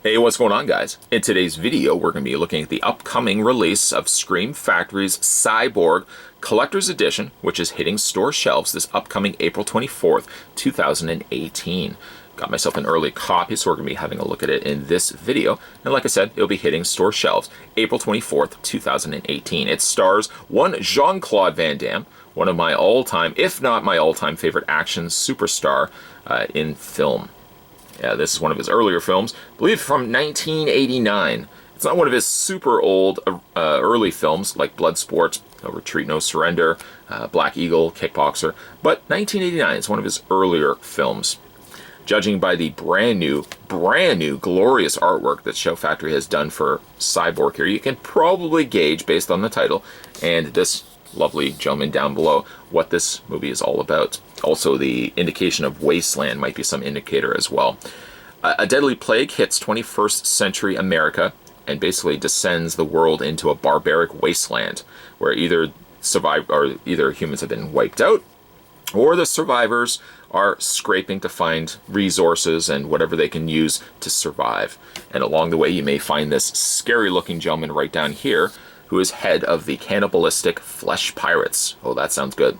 Hey, what's going on, guys? In today's video, we're going to be looking at the upcoming release of Scream Factory's Cyborg Collector's Edition, which is hitting store shelves this upcoming April 24th, 2018. Got myself an early copy, so we're going to be having a look at it in this video. And like I said, it'll be hitting store shelves April 24th, 2018. It stars one Jean-Claude Van Damme, one of my all-time, if not my all-time favorite action superstar in film. Yeah, this is one of his earlier films, I believe from 1989. It's not one of his super old early films like Bloodsport, No Retreat, No Surrender, Black Eagle, Kickboxer, but 1989 is one of his earlier films. Judging by the brand new, glorious artwork that Shout Factory has done for Cyborg here, you can probably gauge, based on the title and this lovely gentleman down below, what this movie is all about. Also, the indication of wasteland might be some indicator as well. A deadly plague hits 21st century America and basically descends the world into a barbaric wasteland where either humans have been wiped out, or the survivors are scraping to find resources and whatever they can use to survive. And along the way, you may find this scary looking gentleman right down here, who is head of the cannibalistic flesh pirates. Oh, that sounds good.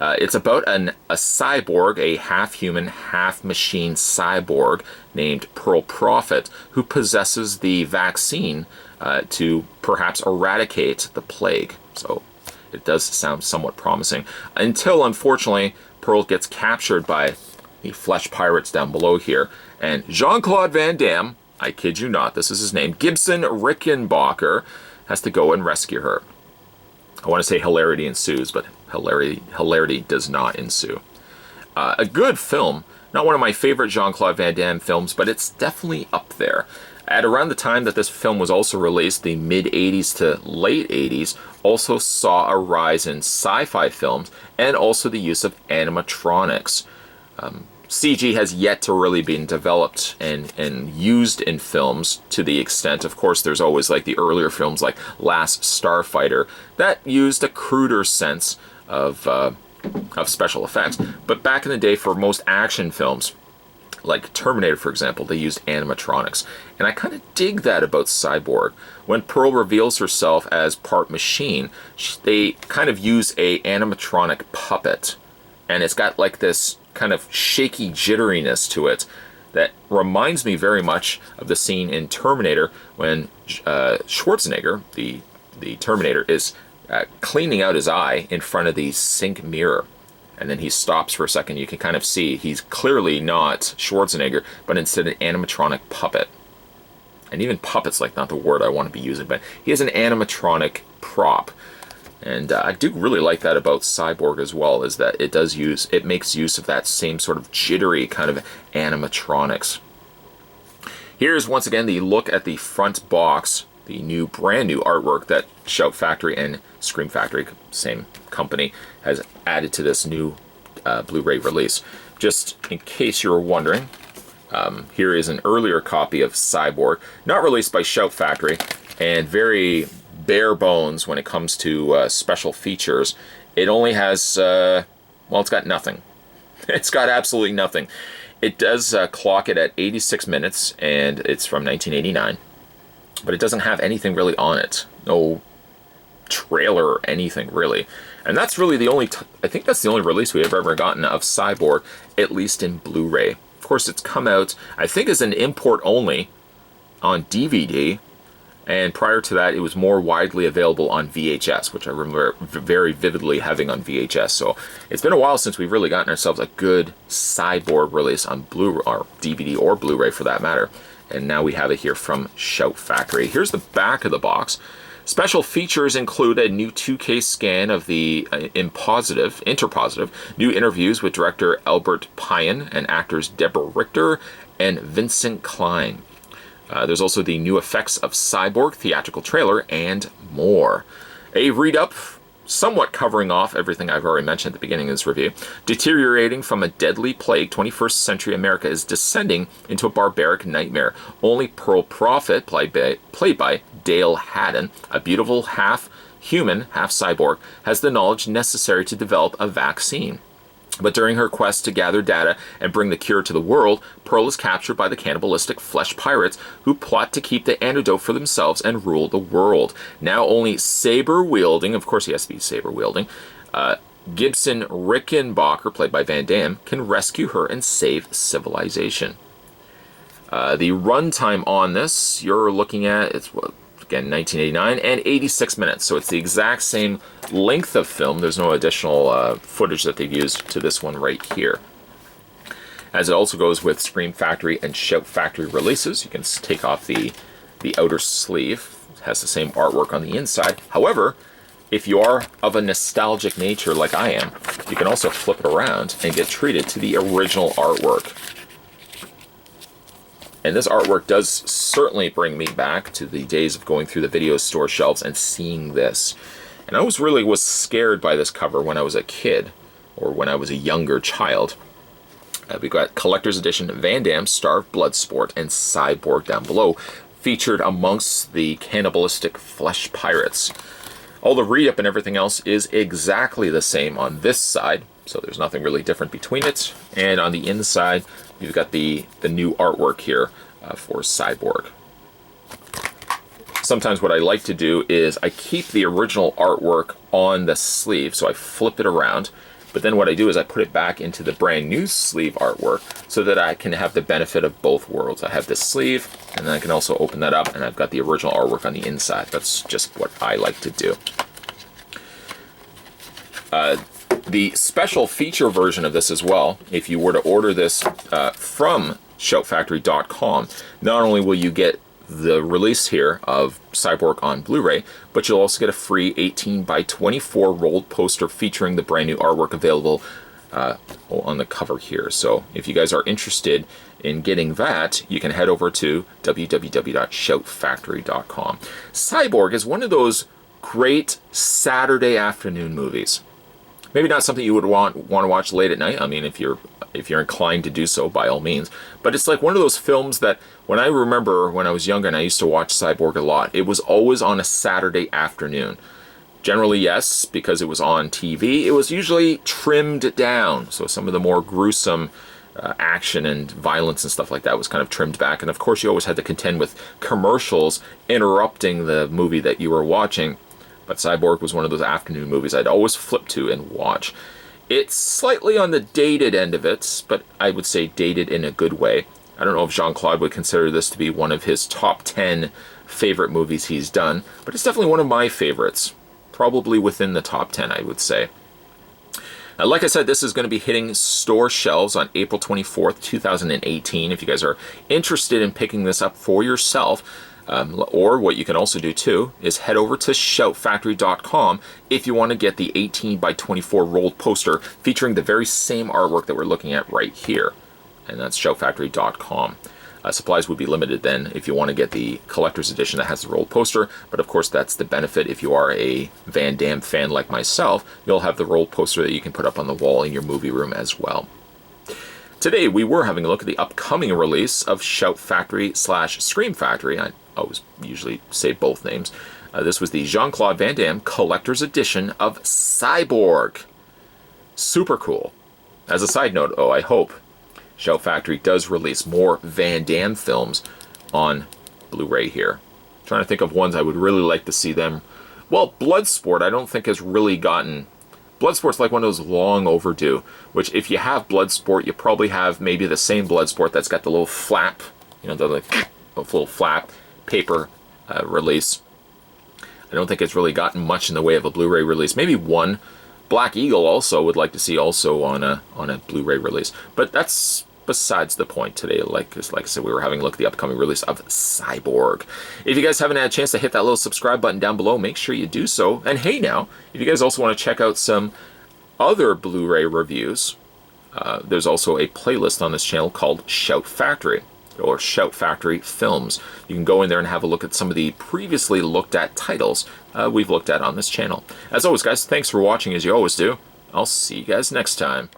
It's about a cyborg, a half-human, half-machine cyborg named Pearl Prophet, who possesses the vaccine to perhaps eradicate the plague. So it does sound somewhat promising. Until, unfortunately, Pearl gets captured by the flesh pirates down below here. And Jean-Claude Van Damme, I kid you not, this is his name, Gibson Rickenbacker, has to go and rescue her. I want to say hilarity ensues, but hilarity does not ensue. A good film, not one of my favorite Jean-Claude Van Damme films, but it's definitely up there. At around the time that this film was also released, the mid-80s to late 80s, also saw a rise in sci-fi films and also the use of animatronics. CG has yet to really been developed and used in films to the extent. Of course, there's always like the earlier films like Last Starfighter that used a cruder sense of special effects. But back in the day, for most action films, like Terminator, for example, they used animatronics. And I kind of dig that about Cyborg. When Pearl reveals herself as part machine, they kind of use a animatronic puppet. And it's got like this kind of shaky jitteriness to it that reminds me very much of the scene in Terminator when Schwarzenegger, the Terminator, is cleaning out his eye in front of the sink mirror. And then he stops for a second. You can kind of see he's clearly not Schwarzenegger, but instead an animatronic puppet. And even puppet's like not the word I want to be using, but he is an animatronic prop. And I do really like that about Cyborg as well, is that it makes use of that same sort of jittery kind of animatronics. Here's once again the look at the front box, the brand new artwork that Shout Factory and Scream Factory, same company, has added to this new Blu-ray release. Just in case you were wondering, here is an earlier copy of Cyborg, not released by Shout Factory, and very bare bones when it comes to special features. It only has, it's got nothing. It's got absolutely nothing. It does clock it at 86 minutes, and it's from 1989. But it doesn't have anything really on it. No trailer or anything, really. And that's really the only, I think that's the only release we have ever gotten of Cyborg, at least in Blu-ray. Of course, it's come out, I think, as an import only on DVD. And prior to that, it was more widely available on VHS, which I remember very vividly having on VHS. So it's been a while since we've really gotten ourselves a good Cyborg release on Blu-ray, or DVD or Blu-ray for that matter. And now we have it here from Shout Factory. Here's the back of the box. Special features include a new 2K scan of the interpositive, new interviews with director Albert Pyan and actors Deborah Richter and Vincent Klein. There's also the new effects of Cyborg theatrical trailer and more. A read-up, somewhat covering off everything I've already mentioned at the beginning of this review. Deteriorating from a deadly plague, 21st century America is descending into a barbaric nightmare. Only Pearl Prophet, played by Dale Haddon, a beautiful half-human, half-cyborg, has the knowledge necessary to develop a vaccine. But during her quest to gather data and bring the cure to the world, Pearl is captured by the cannibalistic flesh pirates who plot to keep the antidote for themselves and rule the world. Now only saber-wielding, of course he has to be saber-wielding, Gibson Rickenbacker, played by Van Damme, can rescue her and save civilization. The runtime on this, you're looking at, it's what, again, 1989, and 86 minutes. So it's the exact same length of film. There's no additional footage that they've used to this one right here. As it also goes with Scream Factory and Shout Factory releases, you can take off the outer sleeve. It has the same artwork on the inside. However, if you are of a nostalgic nature like I am, you can also flip it around and get treated to the original artwork. And this artwork does certainly bring me back to the days of going through the video store shelves and seeing this. And I was scared by this cover when I was a kid, or when I was a younger child. We've got Collector's Edition Van Damme, Star of Bloodsport, and Cyborg down below, featured amongst the cannibalistic flesh pirates. All the read-up and everything else is exactly the same on this side, so there's nothing really different between it. And on the inside, you've got the new artwork here for Cyborg. Sometimes what I like to do is I keep the original artwork on the sleeve, so I flip it around, but then what I do is I put it back into the brand new sleeve artwork so that I can have the benefit of both worlds. I have this sleeve, and then I can also open that up, and I've got the original artwork on the inside. That's just what I like to do. The special feature version of this as well, if you were to order this from shoutfactory.com, not only will you get the release here of Cyborg on Blu-ray, but you'll also get a free 18x24 rolled poster featuring the brand new artwork available on the cover here. So if you guys are interested in getting that, you can head over to www.shoutfactory.com. Cyborg is one of those great Saturday afternoon movies. Maybe not something you would want to watch late at night. I mean, if you're inclined to do so, by all means. But it's like one of those films that when I remember when I was younger and I used to watch Cyborg a lot, it was always on a Saturday afternoon. Generally, yes, because it was on TV. It was usually trimmed down. So some of the more gruesome action and violence and stuff like that was kind of trimmed back. And of course, you always had to contend with commercials interrupting the movie that you were watching. But Cyborg was one of those afternoon movies I'd always flip to and watch. It's slightly on the dated end of it, but I would say dated in a good way. I don't know if Jean-Claude would consider this to be one of his top 10 favorite movies he's done, but it's definitely one of my favorites. Probably within the top 10, I would say. Like I said, this is going to be hitting store shelves on April 24th, 2018. If you guys are interested in picking this up for yourself, or what you can also do too is head over to shoutfactory.com if you want to get the 18x24 rolled poster featuring the very same artwork that we're looking at right here. And that's shoutfactory.com. Supplies would be limited then if you want to get the collector's edition that has the rolled poster, but of course that's the benefit. If you are a Van Damme fan like myself, you'll have the rolled poster that you can put up on the wall in your movie room as well. Today we were having a look at the upcoming release of Shout Factory / Scream Factory. I always usually say both names. This was the Jean-Claude Van Damme Collector's Edition of Cyborg. Super cool. As a side note, I hope Shout Factory does release more Van Damme films on Blu-ray here. I'm trying to think of ones I would really like to see them. Well, Bloodsport I don't think has really gotten... Bloodsport's like one of those long overdue, which if you have Bloodsport, you probably have maybe the same Bloodsport that's got the little flap, you know, the little flap paper release. I don't think it's really gotten much in the way of a Blu-ray release. Maybe one. Black Eagle also would like to see also on a Blu-ray release. But that's besides the point today. Like I said, we were having a look at the upcoming release of Cyborg. If you guys haven't had a chance to hit that little subscribe button down below, make sure you do so. And hey now, if you guys also want to check out some other Blu-ray reviews, there's also a playlist on this channel called Shout Factory, or Shout Factory Films. You can go in there and have a look at some of the previously looked at titles we've looked at on this channel. As always, guys, thanks for watching as you always do. I'll see you guys next time.